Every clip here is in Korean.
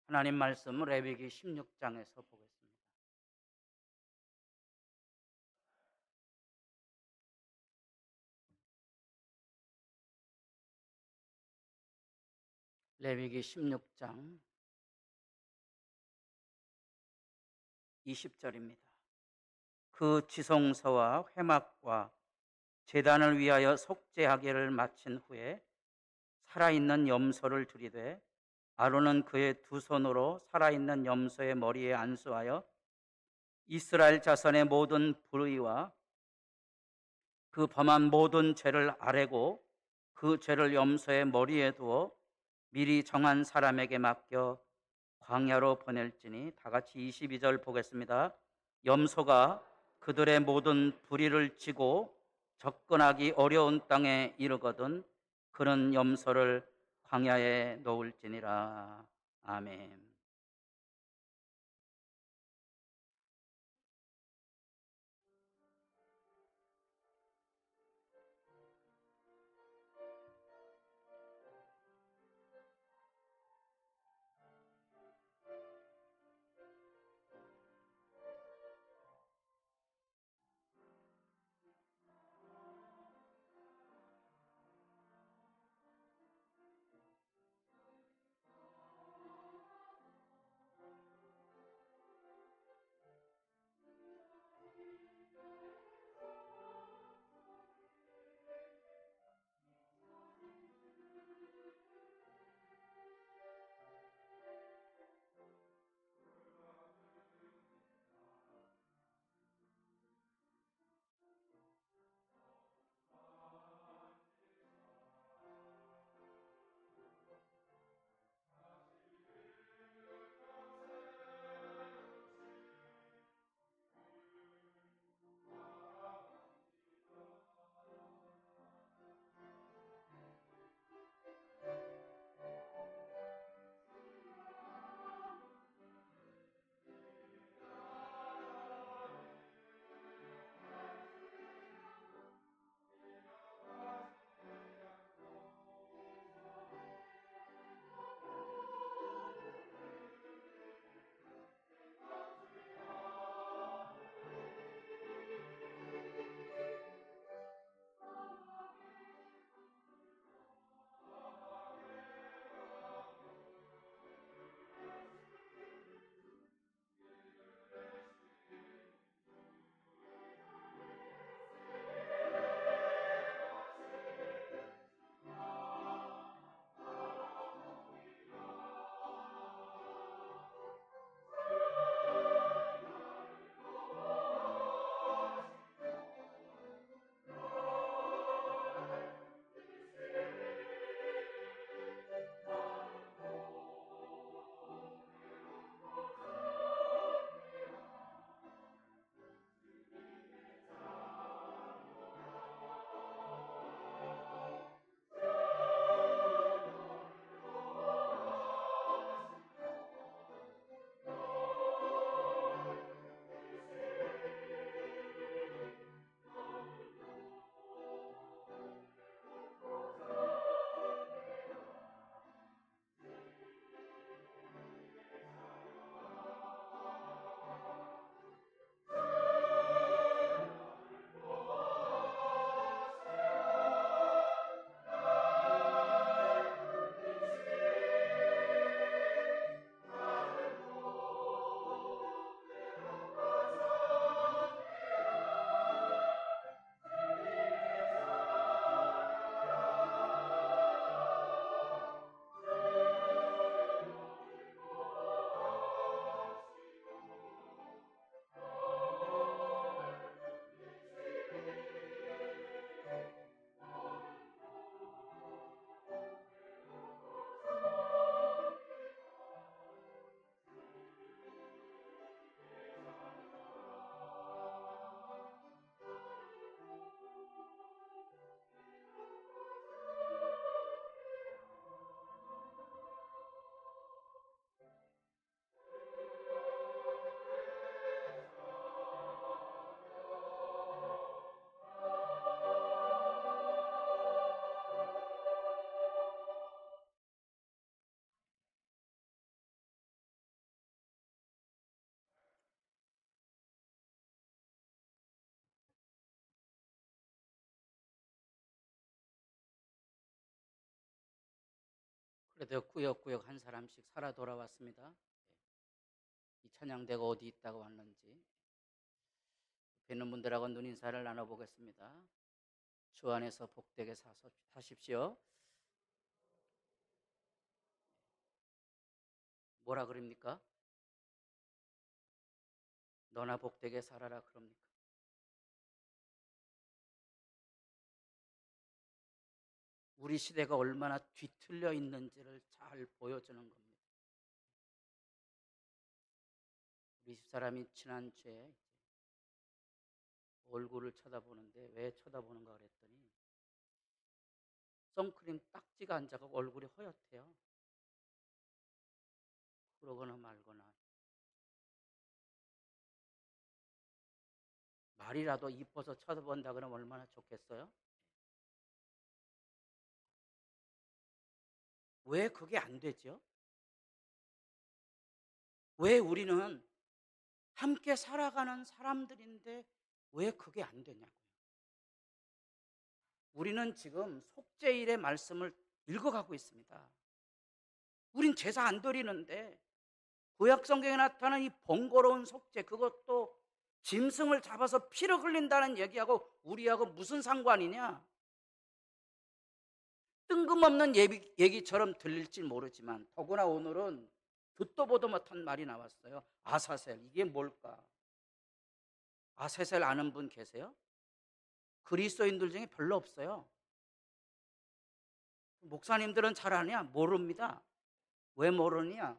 하나님 말씀 레위기 16장에서 보겠습니다. 레위기 16장 20절입니다. 그 지성소와 회막과 제단을 위하여 속죄하기를 마친 후에 살아있는 염소를 들이되 아론은 그의 두 손으로 살아있는 염소의 머리에 안수하여 이스라엘 자손의 모든 불의와 그 범한 모든 죄를 아뢰고 그 죄를 염소의 머리에 두어 미리 정한 사람에게 맡겨 광야로 보낼지니, 다 같이 22절 보겠습니다. 염소가 그들의 모든 불의를 지고 접근하기 어려운 땅에 이르거든 그는 염소를 광야에 놓을지니라. 아멘. 그래도 꾸역꾸역 한 사람씩 살아 돌아왔습니다. 이 찬양대가 어디 있다고 왔는지 뵙는 분들하고 눈인사를 나눠보겠습니다. 주 안에서 복되게 사십시오. 뭐라 그럽니까? 너나 복되게 살아라 그럽니까? 우리 시대가 얼마나 뒤틀려 있는지를 잘 보여주는 겁니다. 우리 집사람이 지난주에 얼굴을 쳐다보는데 왜 쳐다보는가 그랬더니 선크림 딱지가 안 자고 얼굴이 허옇대요. 그러거나 말거나 말이라도 이뻐서 쳐다본다 그러면 얼마나 좋겠어요? 왜 그게 안 되죠? 왜 우리는 함께 살아가는 사람들인데 왜 그게 안 되냐고요. 우리는 지금 속죄일의 말씀을 읽어가고 있습니다. 우린 제사 안 드리는데 구약 성경에 나타나는 이 번거로운 속죄, 그것도 짐승을 잡아서 피를 흘린다는 얘기하고 우리하고 무슨 상관이냐? 뜬금없는 얘기처럼 들릴지 모르지만 더구나 오늘은 듣도 보도 못한 말이 나왔어요. 아사셀, 이게 뭘까? 아사셀 아는 분 계세요? 그리스도인들 중에 별로 없어요. 목사님들은 잘 아냐? 모릅니다. 왜 모르냐?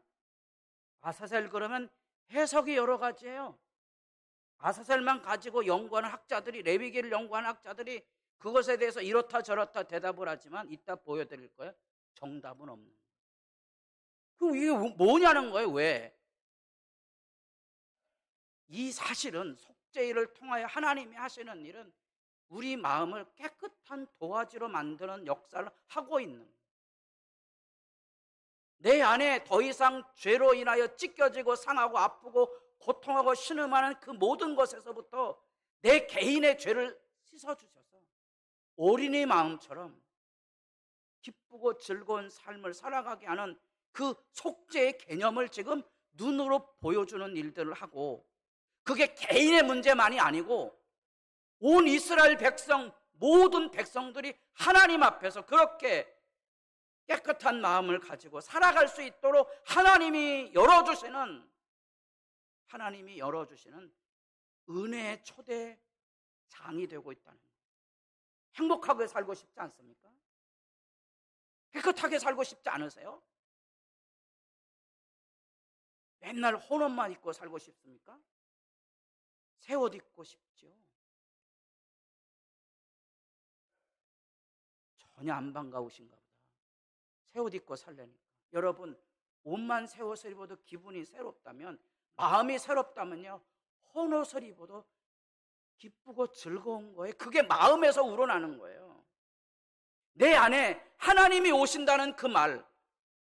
아사셀 그러면 해석이 여러 가지예요. 아사셀만 가지고 연구하는 학자들이, 레위기를 연구하는 학자들이 그것에 대해서 이렇다 저렇다 대답을 하지만 이따 보여드릴 거예요. 정답은 없는 거예요. 그럼 이게 뭐냐는 거예요. 왜? 이 사실은 속죄일을 통하여 하나님이 하시는 일은 우리 마음을 깨끗한 도화지로 만드는 역사를 하고 있는 거예요. 내 안에 더 이상 죄로 인하여 찢겨지고 상하고 아프고 고통하고 신음하는 그 모든 것에서부터 내 개인의 죄를 씻어주셔서 어린이 마음처럼 기쁘고 즐거운 삶을 살아가게 하는 그 속죄의 개념을 지금 눈으로 보여주는 일들을 하고, 그게 개인의 문제만이 아니고 온 이스라엘 백성, 모든 백성들이 하나님 앞에서 그렇게 깨끗한 마음을 가지고 살아갈 수 있도록 하나님이 열어주시는 은혜의 초대장이 되고 있다는 거예요. 행복하게 살고 싶지 않습니까? 깨끗하게 살고 싶지 않으세요? 맨날 혼옷만 입고 살고 싶습니까? 새 옷 입고 싶죠. 전혀 안 반가우신가 보다. 새 옷 입고 살려니까. 여러분, 옷만 새 옷을 입어도 기분이 새롭다면, 마음이 새롭다면요, 헌옷을 입어도 기쁘고 즐거운 거예요. 그게 마음에서 우러나는 거예요. 내 안에 하나님이 오신다는 그 말,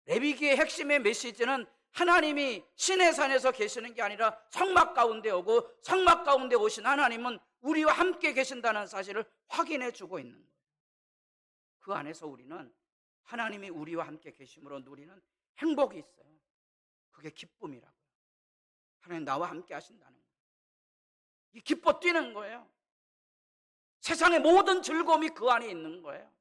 레위기의 핵심의 메시지는 하나님이 시내산에서 계시는 게 아니라 성막 가운데 오고, 성막 가운데 오신 하나님은 우리와 함께 계신다는 사실을 확인해 주고 있는 거예요. 그 안에서 우리는 하나님이 우리와 함께 계심으로 누리는 행복이 있어요. 그게 기쁨이라고요. 하나님 나와 함께 하신다는 거예요. 이 기뻐 뛰는 거예요. 세상의 모든 즐거움이 그 안에 있는 거예요.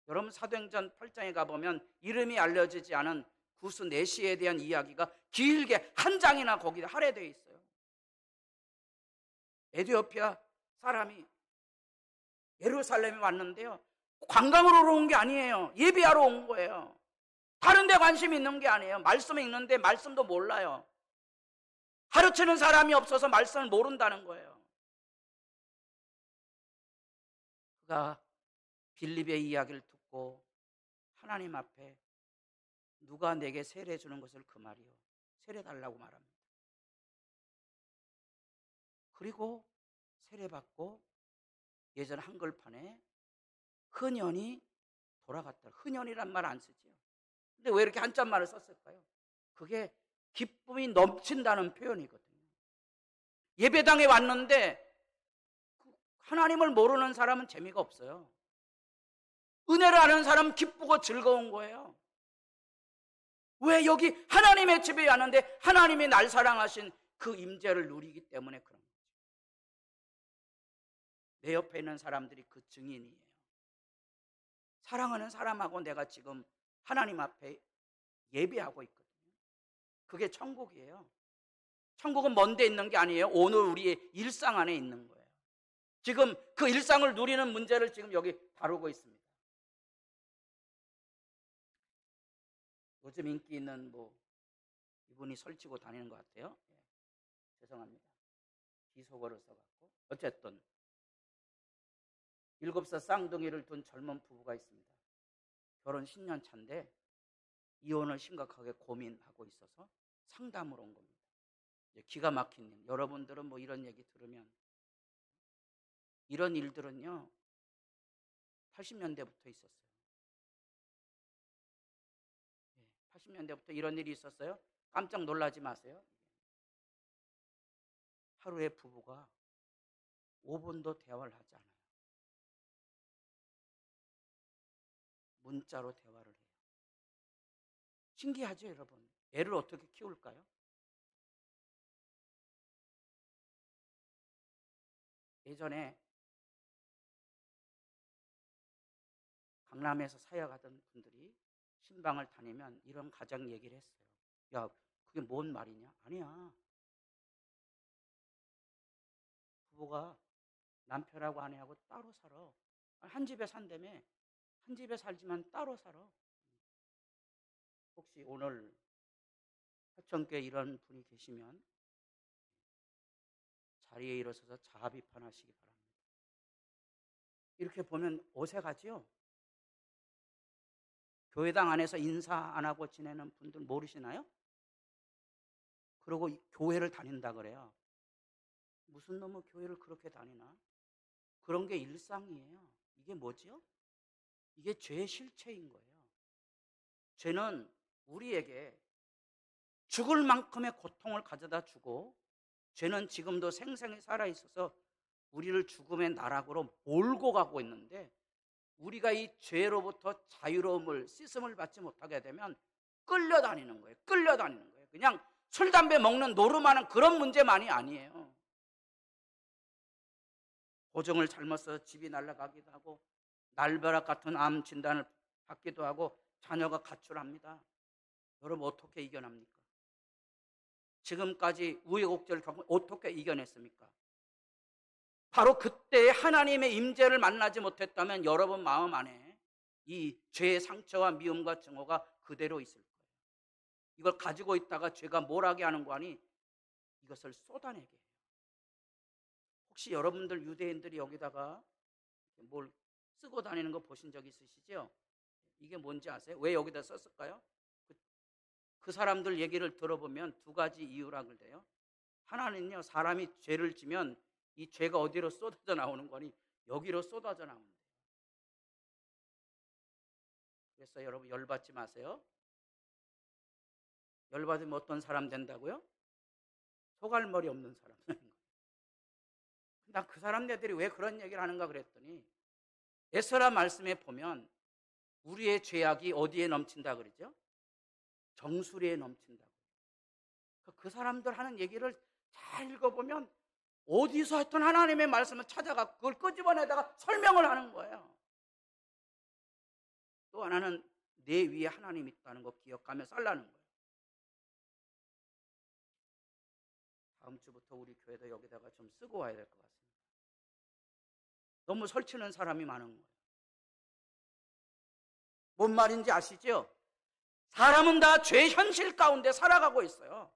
여러분, 사도행전 8장에 가보면 이름이 알려지지 않은 구스 네시에 대한 이야기가 길게 한 장이나 거기에 할애되어 있어요. 에티오피아 사람이 예루살렘에 왔는데요, 관광으로 온 게 아니에요. 예배하러 온 거예요. 다른 데 관심이 있는 게 아니에요. 말씀을 읽는데 말씀도 몰라요. 가르치는 사람이 없어서 말씀을 모른다는 거예요. 그가 빌립의 이야기를 듣고 하나님 앞에 누가 내게 세례 주는 것을 그 말이요, 세례 달라고 말합니다. 그리고 세례 받고 예전 한글판에 흔연히 돌아갔다. 흔연이란 말 안 쓰죠. 근데 왜 이렇게 한자말을 썼을까요? 그게 기쁨이 넘친다는 표현이거든요. 예배당에 왔는데 하나님을 모르는 사람은 재미가 없어요. 은혜를 아는 사람은 기쁘고 즐거운 거예요. 왜? 여기 하나님의 집에 왔는데 하나님이 날 사랑하신 그 임재를 누리기 때문에 그런 거죠. 내 옆에 있는 사람들이 그 증인이에요. 사랑하는 사람하고 내가 지금 하나님 앞에 예배하고 있거든요. 그게 천국이에요. 천국은 먼 데 있는 게 아니에요. 오늘 우리의 일상 안에 있는 거예요. 지금 그 일상을 누리는 문제를 지금 여기 다루고 있습니다. 요즘 인기 있는 이분이 설치고 다니는 것 같아요. 죄송합니다. 비속어를 써갖고. 어쨌든 7살 쌍둥이를 둔 젊은 부부가 있습니다. 결혼 10년 차인데 이혼을 심각하게 고민하고 있어서 상담을 온 겁니다. 기가 막힌 일. 여러분들은 이런 얘기 들으면, 이런 일들은요 80년대부터 있었어요. 80년대부터 이런 일이 있었어요. 깜짝 놀라지 마세요. 하루에 부부가 5분도 대화를 하지 않아요. 문자로 대화를 해요. 신기하죠, 여러분? 애를 어떻게 키울까요? 예전에 강남에서 사역하던 분들이 신방을 다니면 이런 가정 얘기를 했어요. 야, 그게 뭔 말이냐? 아니야. 부부가 남편하고 아내하고 따로 살아. 한 집에 산다며. 한 집에 살지만 따로 살아. 혹시 오늘 하천교에 이런 분이 계시면 자리에 일어서서 자아 비판하시기 바랍니다. 이렇게 보면 어색하지요? 교회당 안에서 인사 안 하고 지내는 분들 모르시나요? 그러고 교회를 다닌다 그래요. 무슨 놈의 교회를 그렇게 다니나? 그런 게 일상이에요. 이게 뭐죠? 이게 죄의 실체인 거예요. 죄는 우리에게 죽을 만큼의 고통을 가져다 주고, 죄는 지금도 생생히 살아있어서 우리를 죽음의 나락으로 몰고 가고 있는데, 우리가 이 죄로부터 자유로움을, 씻음을 받지 못하게 되면 끌려다니는 거예요. 끌려다니는 거예요. 그냥 술, 담배 먹는 노름하는 그런 문제만이 아니에요. 보증을 잘못 써서 집이 날아가기도 하고, 날벼락 같은 암 진단을 받기도 하고, 자녀가 가출합니다. 여러분 어떻게 이겨냅니까? 지금까지 우여곡절을 겪고 어떻게 이겨냈습니까? 바로 그때 하나님의 임재를 만나지 못했다면 여러분 마음 안에 이 죄의 상처와 미움과 증오가 그대로 있을 거예요. 이걸 가지고 있다가 죄가 뭘 하게 하는 거 아니? 이것을 쏟아내게 해요. 혹시 여러분들 유대인들이 여기다가 뭘 쓰고 다니는 거 보신 적 있으시죠? 이게 뭔지 아세요? 왜 여기다 썼을까요? 그 사람들 얘기를 들어보면 두 가지 이유라 그래요. 하나는요, 사람이 죄를 지면 이 죄가 어디로 쏟아져 나오는 거니? 여기로 쏟아져 나옵니다. 그래서 여러분 열받지 마세요. 열받으면 어떤 사람 된다고요? 소갈머리 없는 사람. 난 그 사람들이 왜 그런 얘기를 하는가 그랬더니, 에스라 말씀에 보면 우리의 죄악이 어디에 넘친다 그러죠? 정수리에 넘친다고. 그 사람들 하는 얘기를 잘 읽어보면 어디서 하여튼 하나님의 말씀을 찾아가 그걸 끄집어내다가 설명을 하는 거예요. 또 하나는 내 위에 하나님이 있다는 거 기억하며 살라는 거예요. 다음 주부터 우리 교회도 여기다가 좀 쓰고 와야 될 것 같습니다. 너무 설치는 사람이 많은 거예요. 뭔 말인지 아시죠? 사람은 다 죄 현실 가운데 살아가고 있어요.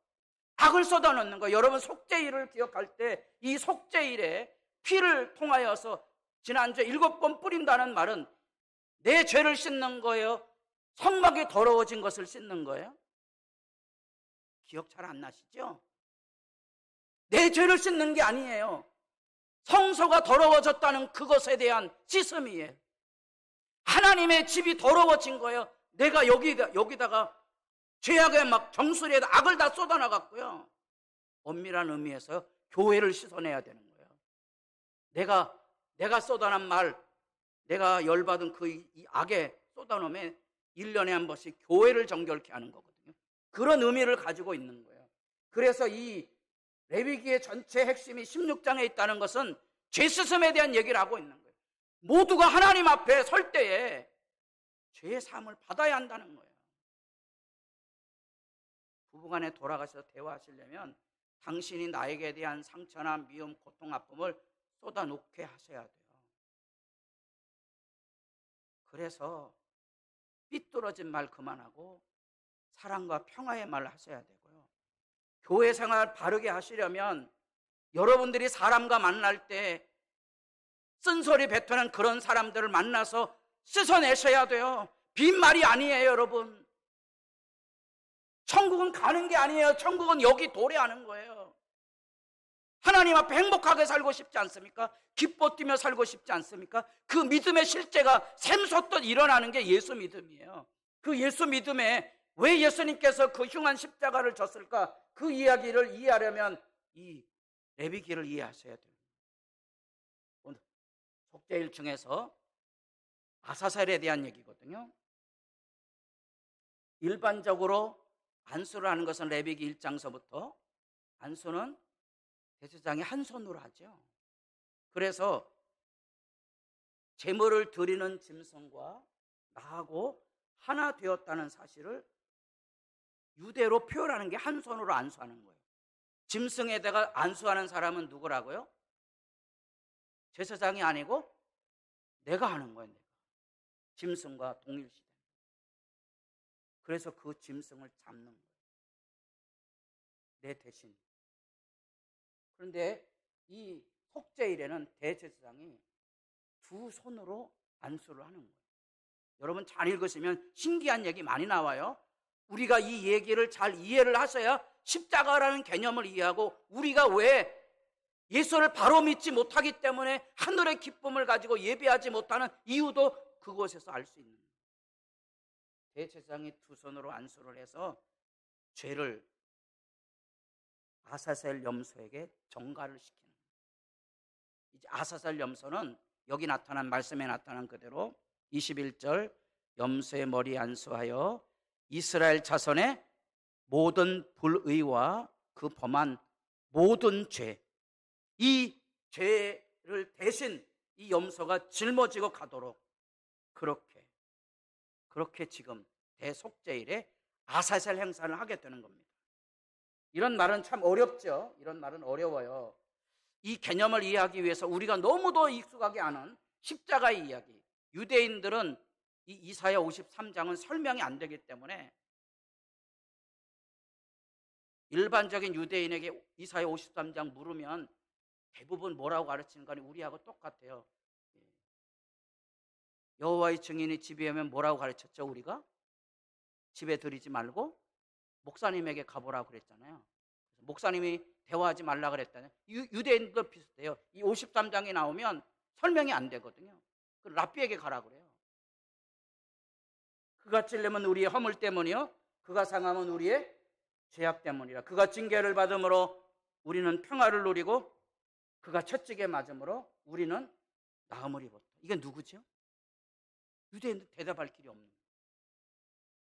악을 쏟아넣는 거예요. 여러분 속죄일을 기억할 때 이 속죄일에 피를 통하여서 지난주에 7번 뿌린다는 말은 내 죄를 씻는 거예요? 성막이 더러워진 것을 씻는 거예요? 기억 잘 안 나시죠? 내 죄를 씻는 게 아니에요. 성소가 더러워졌다는 그것에 대한 씻음이에요. 하나님의 집이 더러워진 거예요. 내가 여기다가 죄악의 막 정수리에 악을 다 쏟아나갔고요. 엄밀한 의미에서 교회를 씻어내야 되는 거예요. 내가 쏟아난 말, 내가 열받은 그 이 악에 쏟아놓으면 1년에 한 번씩 교회를 정결케 하는 거거든요. 그런 의미를 가지고 있는 거예요. 그래서 이 레위기의 전체 핵심이 16장에 있다는 것은 죄 씻음에 대한 얘기를 하고 있는 거예요. 모두가 하나님 앞에 설 때에 죄의 사함을 받아야 한다는 거예요. 부부간에 돌아가셔서 대화하시려면 당신이 나에게 대한 상처나 미움, 고통, 아픔을 쏟아놓게 하셔야 돼요. 그래서 삐뚤어진 말 그만하고 사랑과 평화의 말을 하셔야 되고요. 교회 생활 바르게 하시려면 여러분들이 사람과 만날 때 쓴소리 뱉어낸 그런 사람들을 만나서 씻어내셔야 돼요. 빈말이 아니에요, 여러분. 천국은 가는 게 아니에요. 천국은 여기 도래하는 거예요. 하나님 앞에 행복하게 살고 싶지 않습니까? 기뻐 뛰며 살고 싶지 않습니까? 그 믿음의 실제가 샘솟듯 일어나는 게 예수 믿음이에요. 그 예수 믿음에 왜 예수님께서 그 흉한 십자가를 졌을까? 그 이야기를 이해하려면 이 레위기를 이해하셔야 돼요. 오늘 속죄 1층에서 아사셀에 대한 얘기거든요. 일반적으로 안수를 하는 것은 레위기 1장서부터 안수는 대제사장이 한 손으로 하죠. 그래서 제물을 드리는 짐승과 나하고 하나 되었다는 사실을 유대로 표현하는 게 한 손으로 안수하는 거예요. 짐승에다가 안수하는 사람은 누구라고요? 제사장이 아니고 내가 하는 거예요. 내가. 짐승과 동일시대. 그래서 그 짐승을 잡는 거예요. 내 대신. 그런데 이 속죄일에는 대제사장이 두 손으로 안수를 하는 거예요. 여러분 잘 읽으시면 신기한 얘기 많이 나와요. 우리가 이 얘기를 잘 이해를 하셔야 십자가라는 개념을 이해하고 우리가 왜 예수를 바로 믿지 못하기 때문에 하늘의 기쁨을 가지고 예배하지 못하는 이유도 그곳에서 알 수 있는 거예요. 대제사장이 두 손으로 안수를 해서 죄를 아사셀 염소에게 전가를 시키는 거예요. 이제 아사셀 염소는 여기 나타난 말씀에 나타난 그대로 21절 염소의 머리에 안수하여 이스라엘 자손의 모든 불의와 그 범한 모든 죄, 이 죄를 대신 이 염소가 짊어지고 가도록 그렇게 지금 대속죄일에 아사셀 행사를 하게 되는 겁니다. 이런 말은 참 어렵죠. 이런 말은 어려워요. 이 개념을 이해하기 위해서 우리가 너무도 익숙하게 아는 십자가의 이야기, 유대인들은 이 이사야 53장은 설명이 안 되기 때문에 일반적인 유대인에게 이사야 53장 물으면 대부분 뭐라고 가르치는 거 우리하고 똑같아요. 여호와의 증인이 집에 오면 뭐라고 가르쳤죠? 우리가 집에 들이지 말고 목사님에게 가보라고 그랬잖아요. 목사님이 대화하지 말라 그랬잖아요. 유대인도 비슷해요. 이 53장이 나오면 설명이 안 되거든요. 랍비에게 가라 그래요. 그가 찔리면 우리의 허물 때문이요, 그가 상하면 우리의 죄악 때문이라. 그가 징계를 받음으로 우리는 평화를 누리고 그가 채찍에 맞음으로 우리는 나음을 입었다. 이게 누구죠? 유대인들 대답할 길이 없는 거예요.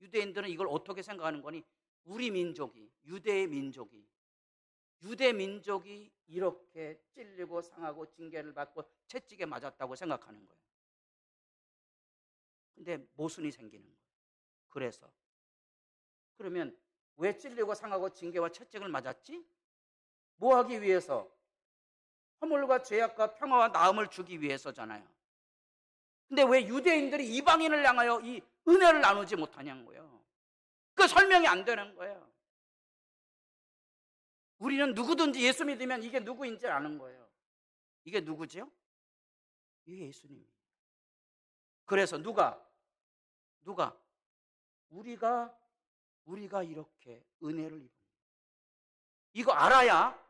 유대인들은 이걸 어떻게 생각하는 거니? 우리 민족이, 유대 민족이 이렇게 찔리고 상하고 징계를 받고 채찍에 맞았다고 생각하는 거예요. 근데 모순이 생기는 거예요. 그래서 그러면 왜 찔리고 상하고 징계와 채찍을 맞았지? 뭐 하기 위해서? 허물과 죄악과 평화와 나음을 주기 위해서잖아요. 근데 왜 유대인들이 이방인을 향하여 이 은혜를 나누지 못하냐는 거예요. 그 설명이 안 되는 거예요. 우리는 누구든지 예수 믿으면 이게 누구인지 아는 거예요. 이게 누구죠? 이게 예수님이에요. 그래서 누가 우리가 이렇게 은혜를 입은 거예요. 이거 알아야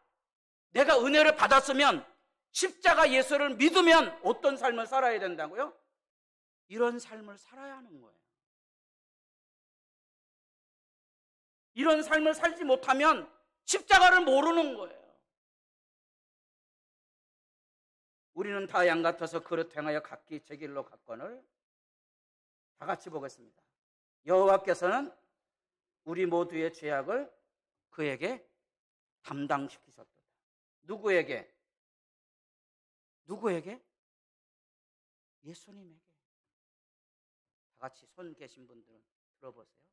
내가 은혜를 받았으면 십자가 예수를 믿으면 어떤 삶을 살아야 된다고요? 이런 삶을 살아야 하는 거예요. 이런 삶을 살지 못하면 십자가를 모르는 거예요. 우리는 다 양 같아서 그릇 행하여 각기 제 길로 갔거늘. 다 같이 보겠습니다. 여호와께서는 우리 모두의 죄악을 그에게 담당시키셨다. 누구에게? 누구에게? 예수님에게. 다 같이 손 계신 분들은 들어보세요.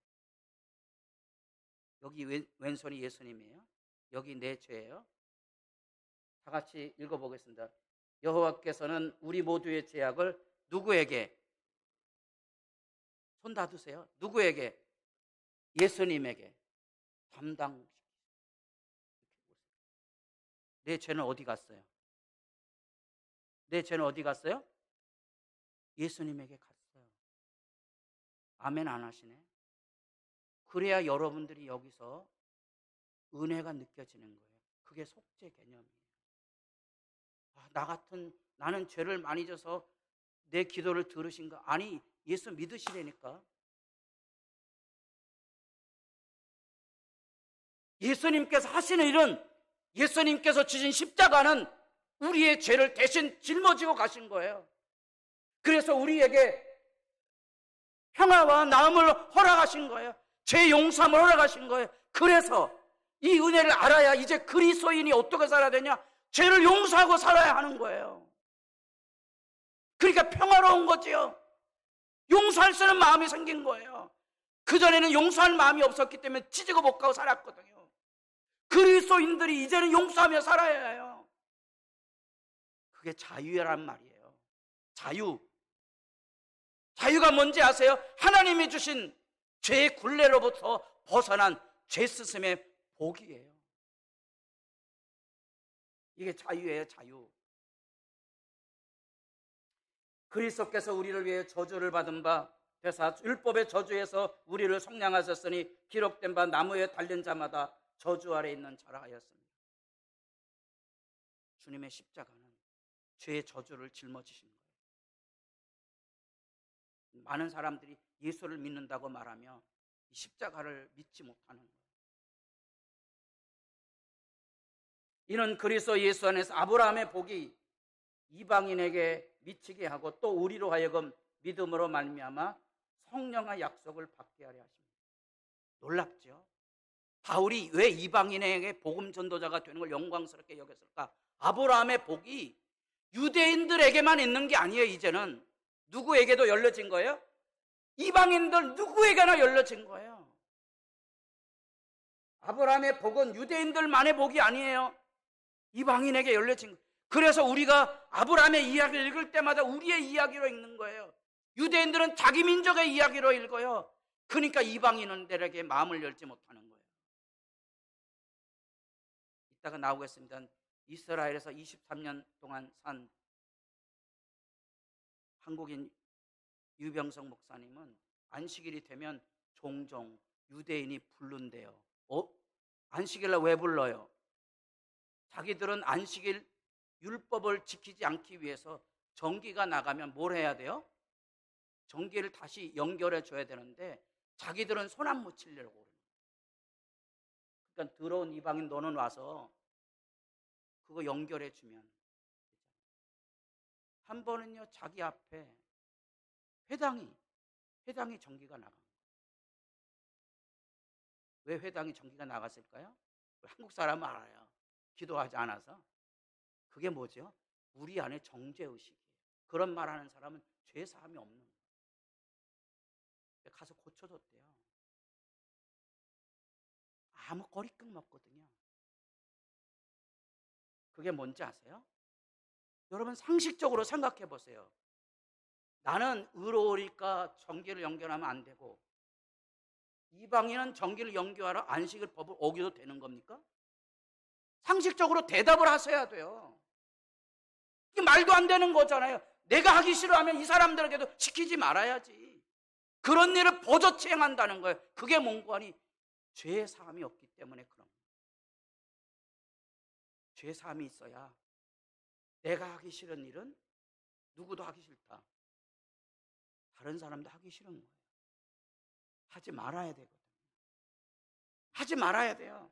여기 왼손이 예수님이에요. 여기 내 죄예요. 다 같이 읽어보겠습니다. 여호와께서는 우리 모두의 죄악을 누구에게? 손 닫으세요. 누구에게? 예수님에게 담당시키셨어요. 내 죄는 어디 갔어요? 내 죄는 어디 갔어요? 예수님에게 갔어요. 아멘 안 하시네. 그래야 여러분들이 여기서 은혜가 느껴지는 거예요. 그게 속죄 개념이에요. 나 같은 나는 죄를 많이 져서 내 기도를 들으신가? 아니, 예수 믿으시라니까. 예수님께서 하시는 일은, 예수님께서 지신 십자가는 우리의 죄를 대신 짊어지고 가신 거예요. 그래서 우리에게 평화와 나음을 허락하신 거예요. 죄 용서함을 허락하신 거예요. 그래서 이 은혜를 알아야 이제 그리스도인이 어떻게 살아야 되냐? 죄를 용서하고 살아야 하는 거예요. 그러니까 평화로운 거지요. 용서할 수 있는 마음이 생긴 거예요. 그전에는 용서할 마음이 없었기 때문에 찌지고 못 가고 살았거든요. 그리스도인들이 이제는 용서하며 살아야 해요. 그게 자유란 말이에요. 자유. 자유가 뭔지 아세요? 하나님이 주신 죄의 굴레로부터 벗어난 죄 스스럼의 복이에요. 이게 자유예요, 자유. 그리스도께서 우리를 위해 저주를 받은 바 되사 율법의 저주에서 우리를 속량하셨으니 기록된 바 나무에 달린 자마다 저주 아래 있는 자라 하였습니다. 주님의 십자가는 죄의 저주를 짊어지신 거예요. 많은 사람들이 예수를 믿는다고 말하며 이 십자가를 믿지 못하는 거예요. 이는 그리스도 예수 안에서 아브라함의 복이 이방인에게 미치게 하고 또 우리로 하여금 믿음으로 말미암아 성령의 약속을 받게 하려 하십니다. 놀랍죠? 바울이 왜 이방인에게 복음 전도자가 되는 걸 영광스럽게 여겼을까? 아브라함의 복이 유대인들에게만 있는 게 아니에요. 이제는 누구에게도 열려진 거예요? 이방인들 누구에게나 열려진 거예요. 아브라함의 복은 유대인들만의 복이 아니에요. 이방인에게 열려진 거예요. 그래서 우리가 아브라함의 이야기를 읽을 때마다 우리의 이야기로 읽는 거예요. 유대인들은 자기 민족의 이야기로 읽어요. 그러니까 이방인들에게 마음을 열지 못하는 거예요. 이따가 나오겠습니다. 이스라엘에서 23년 동안 산 한국인 유병성 목사님은 안식일이 되면 종종 유대인이 부른대요. 안식일날 왜 불러요? 자기들은 안식일 율법을 지키지 않기 위해서 전기가 나가면 뭘 해야 돼요? 전기를 다시 연결해 줘야 되는데 자기들은 손 안 묻히려고. 그러니까 더러운 이방인 너는 와서 그거 연결해 주면. 한 번은요 자기 앞에 회당이 전기가 나간 거예요. 왜 회당이 전기가 나갔을까요? 한국 사람은 알아요. 기도하지 않아서. 그게 뭐죠? 우리 안에 정죄의식이에요. 그런 말하는 사람은 죄사함이 없는 거예요. 가서 고쳐줬대요. 아무 거리낌 없거든요. 그게 뭔지 아세요? 여러분 상식적으로 생각해 보세요. 나는 의로우니까 전기를 연결하면 안 되고 이방인은 전기를 연결하러 안식일 법을 어기도 되는 겁니까? 상식적으로 대답을 하셔야 돼요. 이게 말도 안 되는 거잖아요. 내가 하기 싫어하면 이 사람들에게도 시키지 말아야지. 그런 일을 버젓이 행한다는 거예요. 그게 뭔고 하니 죄 사함이 없기 때문에 그런 거예요. 죄 사함이 있어야 내가 하기 싫은 일은 누구도 하기 싫다. 다른 사람도 하기 싫은 거예요. 하지 말아야 되거든요. 하지 말아야 돼요.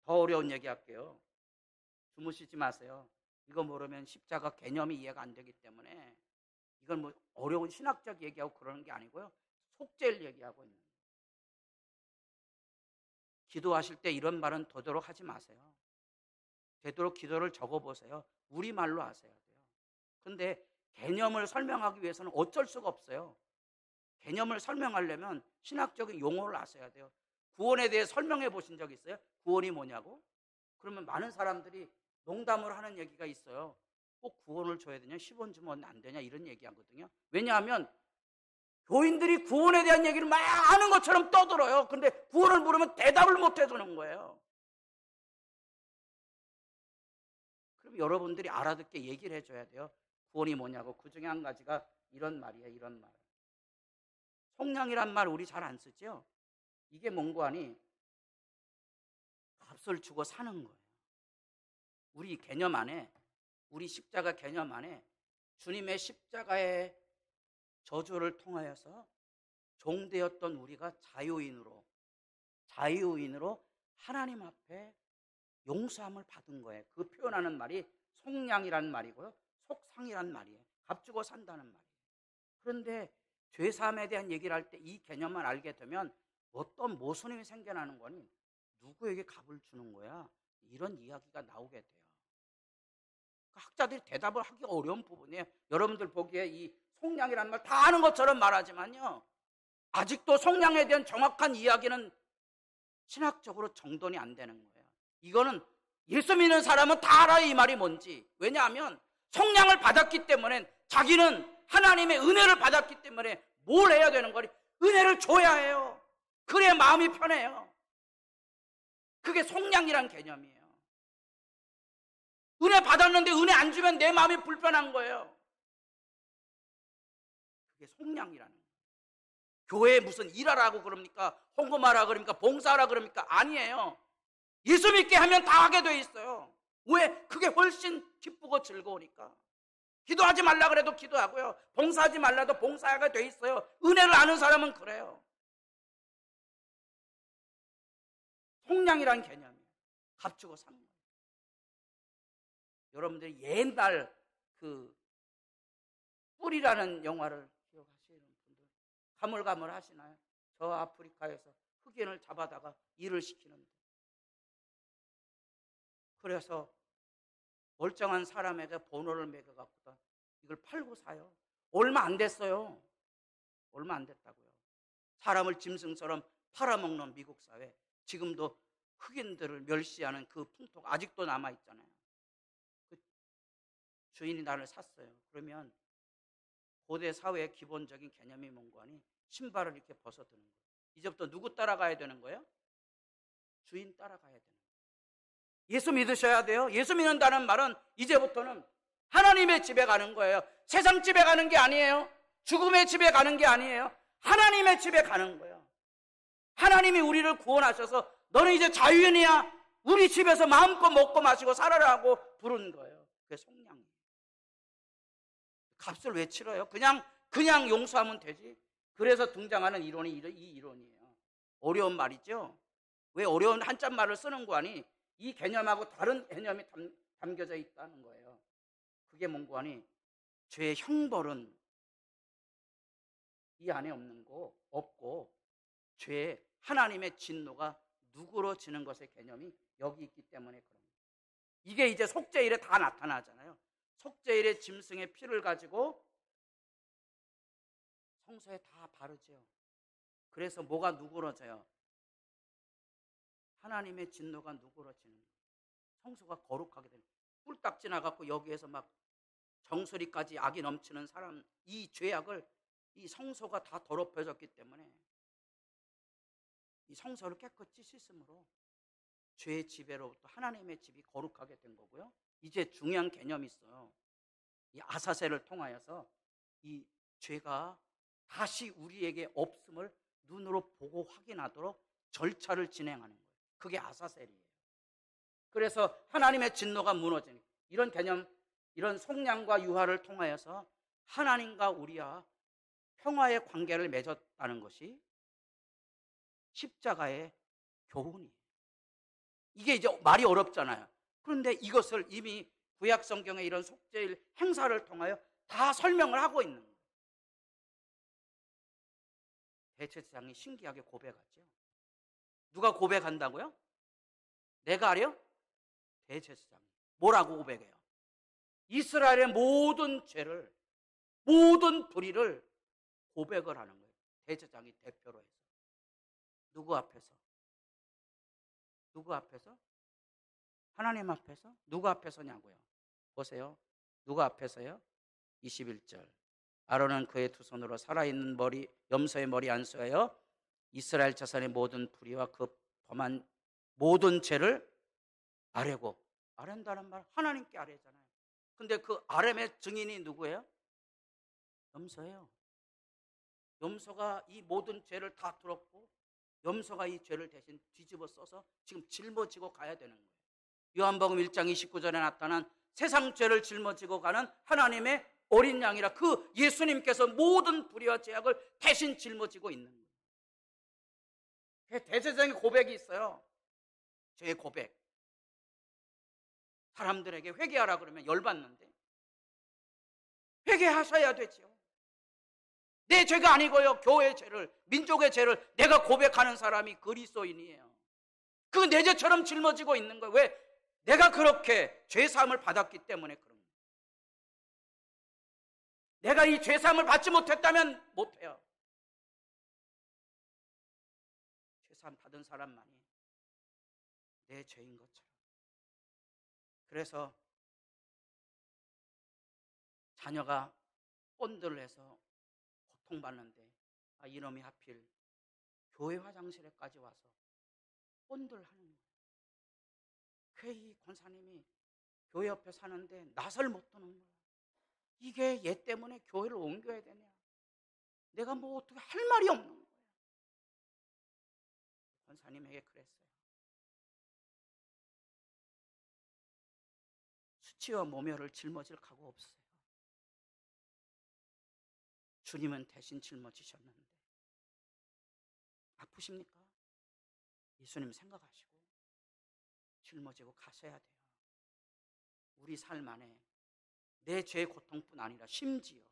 더 어려운 얘기 할게요. 주무시지 마세요. 이거 모르면 십자가 개념이 이해가 안 되기 때문에 이건 뭐 어려운 신학적 얘기하고 그러는 게 아니고요. 속죄를 얘기하고 있는 거예요. 기도하실 때 이런 말은 되도록 하지 마세요. 되도록 기도를 적어보세요. 우리말로 하셔야 돼요. 근데 개념을 설명하기 위해서는 어쩔 수가 없어요. 개념을 설명하려면 신학적인 용어를 아셔야 돼요. 구원에 대해 설명해 보신 적 있어요? 구원이 뭐냐고? 그러면 많은 사람들이 농담을 하는 얘기가 있어요. 꼭 구원을 줘야 되냐? 10원 주면 안 되냐? 이런 얘기하거든요. 왜냐하면 교인들이 구원에 대한 얘기를 막 아는 것처럼 떠들어요. 근데 구원을 물으면 대답을 못 해주는 거예요. 그럼 여러분들이 알아듣게 얘기를 해줘야 돼요. 구원이 뭐냐고. 그 중에 한 가지가 이런 말이에요. 이런 말. 속량이란 말 우리 잘 안 쓰죠? 이게 뭔고 하니 값을 주고 사는 거예요. 우리 개념 안에, 우리 십자가 개념 안에 주님의 십자가의 저주를 통하여서 종되었던 우리가 자유인으로 하나님 앞에 용서함을 받은 거예요. 그 표현하는 말이 속량이란 말이고요, 속상이란 말이에요. 값주고 산다는 말이에요. 그런데 죄사함에 대한 얘기를 할 때 이 개념만 알게 되면 어떤 모순이 생겨나는 거니? 누구에게 값을 주는 거야? 이런 이야기가 나오게 돼요. 학자들이 대답을 하기 어려운 부분이에요. 여러분들 보기에 이 속량이라는 말 다 아는 것처럼 말하지만요, 아직도 속량에 대한 정확한 이야기는 신학적으로 정돈이 안 되는 거예요. 이거는 예수 믿는 사람은 다 알아요, 이 말이 뭔지. 왜냐하면 속량을 받았기 때문에, 자기는 하나님의 은혜를 받았기 때문에 뭘 해야 되는 거니? 은혜를 줘야 해요. 그래야 마음이 편해요. 그게 속량이란 개념이에요. 은혜 받았는데 은혜 안 주면 내 마음이 불편한 거예요. 그게 속량이라는 거예요. 교회에 무슨 일하라고 그럽니까? 헌금하라 그럽니까? 봉사하라 그럽니까? 아니에요. 예수 믿게 하면 다 하게 돼 있어요. 왜? 그게 훨씬 기쁘고 즐거우니까. 기도하지 말라 그래도 기도하고요, 봉사하지 말라도 봉사하게 돼 있어요. 은혜를 아는 사람은 그래요. 속량이란 개념이에요. 값주고 사는 거예요. 여러분들이 옛날 그 뿔이라는 영화를 기억하시는 분들 가물가물 하시나요? 저 아프리카에서 흑인을 잡아다가 일을 시키는데, 그래서 멀쩡한 사람에게 번호를 매겨갖고 이걸 팔고 사요. 얼마 안 됐어요. 얼마 안 됐다고요. 사람을 짐승처럼 팔아먹는 미국 사회, 지금도 흑인들을 멸시하는 그 풍토가 아직도 남아있잖아요. 그 주인이 나를 샀어요. 그러면 고대 사회의 기본적인 개념이 뭔가 하니 신발을 이렇게 벗어드는 거예요. 이제부터 누구 따라가야 되는 거예요? 주인 따라가야 되는 거예요. 예수 믿으셔야 돼요. 예수 믿는다는 말은 이제부터는 하나님의 집에 가는 거예요. 세상 집에 가는 게 아니에요. 죽음의 집에 가는 게 아니에요. 하나님의 집에 가는 거예요. 하나님이 우리를 구원하셔서 너는 이제 자유인이야, 우리 집에서 마음껏 먹고 마시고 살아라고 부른 거예요. 그게 속량이에요. 값을 왜 치러요? 그냥 용서하면 되지. 그래서 등장하는 이론이 이 이론이에요. 어려운 말이죠. 왜 어려운 한자말을 쓰는 거 아니? 이 개념하고 다른 개념이 담겨져 있다는 거예요. 그게 뭔고 하니 죄의 형벌은 이 안에 없고 죄의 하나님의 진노가 누그러지는 것의 개념이 여기 있기 때문에 그런 거예요. 이게 이제 속죄일에 다 나타나잖아요. 속죄일에 짐승의 피를 가지고 성소에 다 바르죠. 그래서 뭐가 누그러져요? 하나님의 진노가 누그러지는 거예요. 성소가 거룩하게 되는 거예요. 꿀딱 지나갖고 여기에서 막 정수리까지 악이 넘치는 사람, 이 죄악을 이 성소가 다 더럽혀졌기 때문에 이 성소를 깨끗이 씻음으로 죄의 지배로부터 하나님의 집이 거룩하게 된 거고요. 이제 중요한 개념이 있어요. 이 아사셀을 통하여서 이 죄가 다시 우리에게 없음을 눈으로 보고 확인하도록 절차를 진행하는 거예요. 그게 아사셀이에요. 그래서 하나님의 진노가 무너지는 이런 개념, 이런 속량과 유화를 통하여서 하나님과 우리와 평화의 관계를 맺었다는 것이 십자가의 교훈이에요. 이게 이제 말이 어렵잖아요. 그런데 이것을 이미 구약 성경의 이런 속죄일 행사를 통하여 다 설명을 하고 있는 거예요. 대제사장이 신기하게 고백하죠. 누가 고백한다고요? 내가 하려? 대제사장이. 뭐라고 고백해요? 이스라엘의 모든 죄를, 모든 불의를 고백을 하는 거예요. 대제사장이 대표로 해서. 누구 앞에서? 누구 앞에서? 하나님 앞에서? 누구 앞에서냐고요? 보세요. 누구 앞에서요? 21절. 아론은 그의 두 손으로 살아있는 염소의 머리 안수하여 이스라엘 자손의 모든 불의와 그 범한 모든 죄를 아뢰고, 아랜다는 말 하나님께 아뢰잖아요. 근데 그 아뢰의 증인이 누구예요? 염소예요. 염소가 이 모든 죄를 다 들었고, 염소가 이 죄를 대신 뒤집어 써서 지금 짊어지고 가야 되는 거예요. 요한복음 1장 29절에 나타난 세상 죄를 짊어지고 가는 하나님의 어린 양이라, 그 예수님께서 모든 불의와 죄악을 대신 짊어지고 있는 거예요. 대제사장의 고백이 있어요. 죄의 고백. 사람들에게 회개하라 그러면 열받는데, 회개하셔야 되지요. 내 죄가 아니고요, 교회의 죄를, 민족의 죄를 내가 고백하는 사람이 그리스도인이에요. 그 내 죄처럼 짊어지고 있는 거예요. 왜? 내가 그렇게 죄사함을 받았기 때문에 그런 거예요. 내가 이 죄사함을 받지 못했다면 못해요. 죄사함 받은 사람만이 내 죄인 것처럼. 그래서 자녀가 본드를 해서 고통받는데, 이놈이 하필 교회 화장실에까지 와서 본드를 하는 거예요. 이 권사님이 교회 옆에 사는데 낯을 못 드는 거야. 이게 얘 때문에 교회를 옮겨야 되냐? 내가 뭐 어떻게 할 말이 없는 거야. 권사님에게 그랬어요. 수치와 모멸을 짊어질 각오 없어요. 주님은 대신 짊어지셨는데 아프십니까? 예수님 생각하시고 짊어지고 가셔야 돼요. 우리 삶 안에 내 죄의 고통뿐 아니라 심지어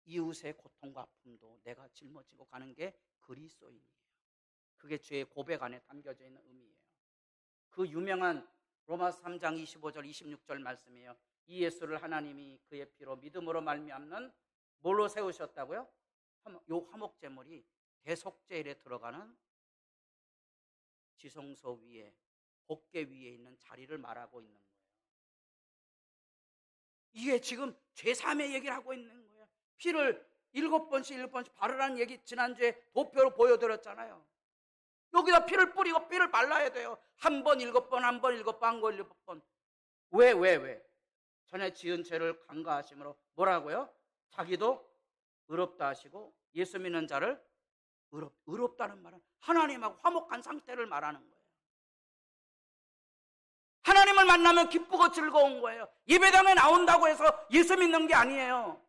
이웃의 고통과 아픔도 내가 짊어지고 가는 게 그리스도인이에요. 그게 죄의 고백 안에 담겨져 있는 의미예요. 그 유명한 로마서 3장 25절 26절 말씀이에요. 이 예수를 하나님이 그의 피로 믿음으로 말미암는 뭘로 세우셨다고요? 요 화목제물이 대속제일에 들어가는 지성소 위에, 법궤 위에 있는 자리를 말하고 있는 거예요. 이게 지금 죄사함의 얘기를 하고 있는 거예요. 피를 7번씩 바르라는 얘기 지난주에 도표로 보여드렸잖아요. 여기다 피를 뿌리고 피를 발라야 돼요. 한 번 7번, 한 번 7번, 한 번 7번. 왜? 전에 지은 죄를 간과하심으로 뭐라고요? 자기도 의롭다 하시고 예수 믿는 자를 의롭다는 말은 하나님하고 화목한 상태를 말하는 거예요. 하나님을 만나면 기쁘고 즐거운 거예요. 예배당에 나온다고 해서 예수 믿는 게 아니에요.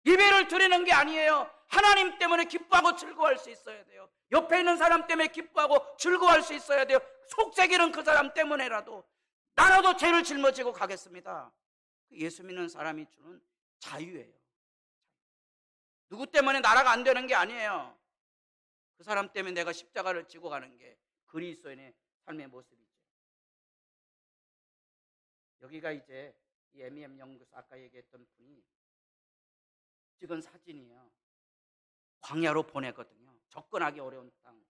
예배를 드리는 게 아니에요. 하나님 때문에 기뻐하고 즐거워할 수 있어야 돼요. 옆에 있는 사람 때문에 기뻐하고 즐거워할 수 있어야 돼요. 속죄기는 그 사람 때문에라도 나라도 죄를 짊어지고 가겠습니다. 예수 믿는 사람이 주는 자유예요. 누구 때문에 나라가 안 되는 게 아니에요. 그 사람 때문에 내가 십자가를 지고 가는 게 그리스도인의 삶의 모습이죠. 여기가 이제 이 M.M. 연구소 아까 얘기했던 분이 찍은 사진이에요. 광야로 보내거든요. 접근하기 어려운 땅.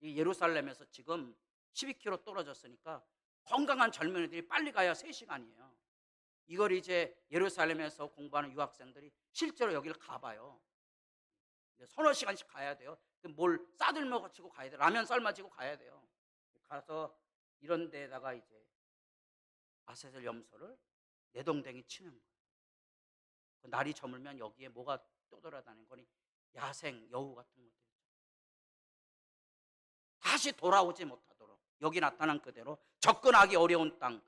이 예루살렘에서 지금 12km 떨어졌으니까 건강한 젊은이들이 빨리 가야 3시간이에요. 이걸 이제 예루살렘에서 공부하는 유학생들이 실제로 여기를 가봐요. 서너 시간씩 가야 돼요. 뭘 싸들며 거치고 가야 돼요. 라면 삶아지고 가야 돼요. 가서 이런 데다가 이제 아세셀 염소를 내동댕이 치는 거예요. 날이 저물면 여기에 뭐가 떠돌아다니는 거니? 야생, 여우 같은 것들이죠. 다시 돌아오지 못하도록 여기 나타난 그대로 접근하기 어려운 땅,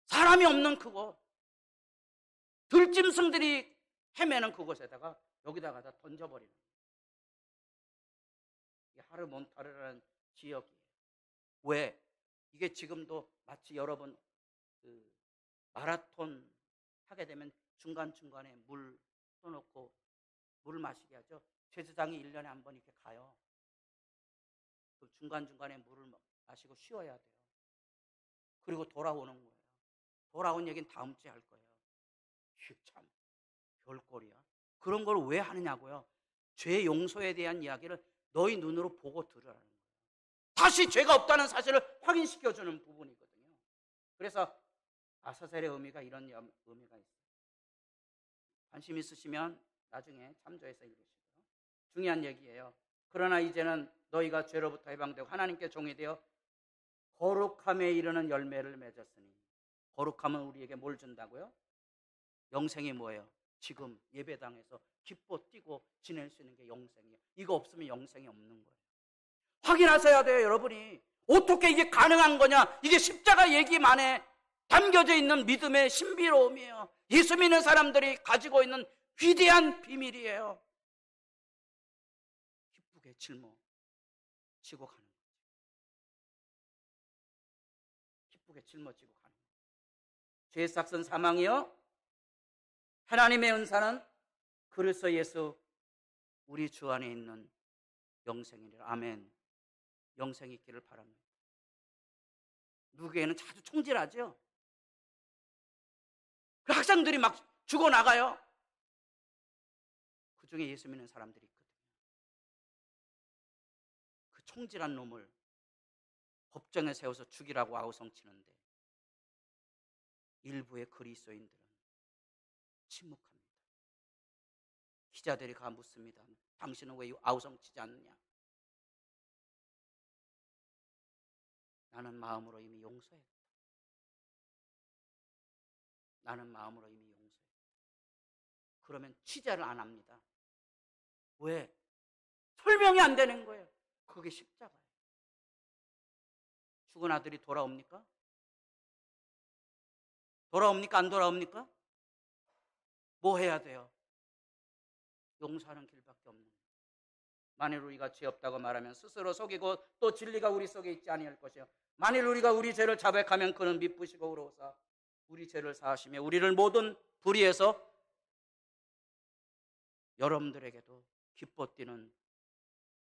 사람이 없는 그곳, 들짐승들이 헤매는 그곳에다가 여기다가 다 던져버리는 거예요. 하르몬타르라는 지역이에요. 왜? 이게 지금도 마치 여러분 마라톤 하게 되면 중간중간에 물 떠놓고 물 마시게 하죠. 제사장이 1년에 한 번 이렇게 가요. 중간중간에 물을 마시고 쉬어야 돼요. 그리고 돌아오는 거예요. 돌아온 얘기는 다음 주에 할 거예요. 참 별꼴이야. 그런 걸 왜 하느냐고요. 죄 용서에 대한 이야기를 너희 눈으로 보고 들으라는 거예요. 다시 죄가 없다는 사실을 확인시켜주는 부분이거든요. 그래서 아사셀의 의미가 이런 의미가 있어요. 관심 있으시면 나중에 참조해서 읽으시고요. 중요한 얘기예요. 그러나 이제는 너희가 죄로부터 해방되고 하나님께 종이 되어 거룩함에 이르는 열매를 맺었으니, 거룩함은 우리에게 뭘 준다고요? 영생이 뭐예요? 지금 예배당에서 기뻐 뛰고 지낼 수 있는 게 영생이에요. 이거 없으면 영생이 없는 거예요. 확인하셔야 돼요, 여러분이. 어떻게 이게 가능한 거냐? 이게 십자가 얘기만 안에 담겨져 있는 믿음의 신비로움이에요. 예수 믿는 사람들이 가지고 있는 위대한 비밀이에요. 기쁘게 짊어지고 가는 거죠. 기쁘게 짊어지고 가는 거죠. 죄의 삭은 사망이요, 하나님의 은사는 그리스도 예수 우리 주 안에 있는 영생이라. 아멘. 영생이 있기를 바랍니다. 누구에는 자주 총질하죠. 그 학생들이 막 죽어나가요. 그 중에 예수 믿는 사람들이 있거든요. 그 총질한 놈을 법정에 세워서 죽이라고 아우성치는데 일부의 그리스도인들은 침묵합니다. 기자들이 가 묻습니다. 당신은 왜 아우성치지 않느냐? 나는 마음으로 이미 용서했다. 나는 마음으로 이미 용서했다. 그러면 취재를 안 합니다. 왜? 설명이 안 되는 거예요. 그게 십자가예요. 죽은 아들이 돌아옵니까? 돌아옵니까? 안 돌아옵니까? 뭐 해야 돼요? 용서하는 길밖에 없는 거예요. 만일 우리가 죄 없다고 말하면 스스로 속이고 또 진리가 우리 속에 있지 아니할 것이요. 만일 우리가 우리 죄를 자백하면 그는 미쁘시고 의로우사 우리 죄를 사하시며 우리를 모든 불의에서 여러분들에게도 기뻐 뛰는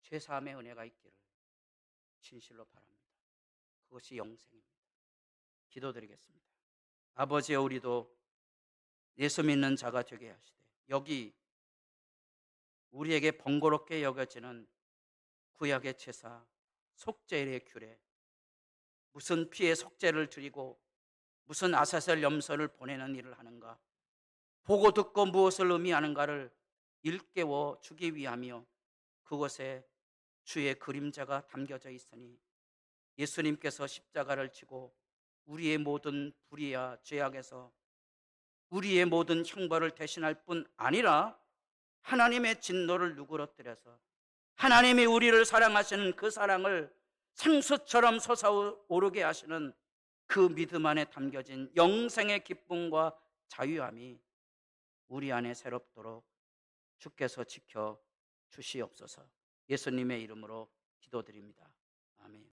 죄사함의 은혜가 있기를 진실로 바랍니다. 그것이 영생입니다. 기도드리겠습니다. 아버지여, 우리도 예수 믿는 자가 되게 하시되 여기 우리에게 번거롭게 여겨지는 구약의 제사, 속죄의 규례, 무슨 피의 속죄를 드리고 무슨 아사셀 염소를 보내는 일을 하는가, 보고 듣고 무엇을 의미하는가를 일깨워 주기 위하며 그곳에 주의 그림자가 담겨져 있으니 예수님께서 십자가를 지고 우리의 모든 불의와 죄악에서 우리의 모든 형벌을 대신할 뿐 아니라 하나님의 진노를 누그러뜨려서 하나님이 우리를 사랑하시는 그 사랑을 생수처럼 솟아오르게 하시는 그 믿음 안에 담겨진 영생의 기쁨과 자유함이 우리 안에 새롭도록 주께서 지켜 주시옵소서. 예수님의 이름으로 기도드립니다. 아멘.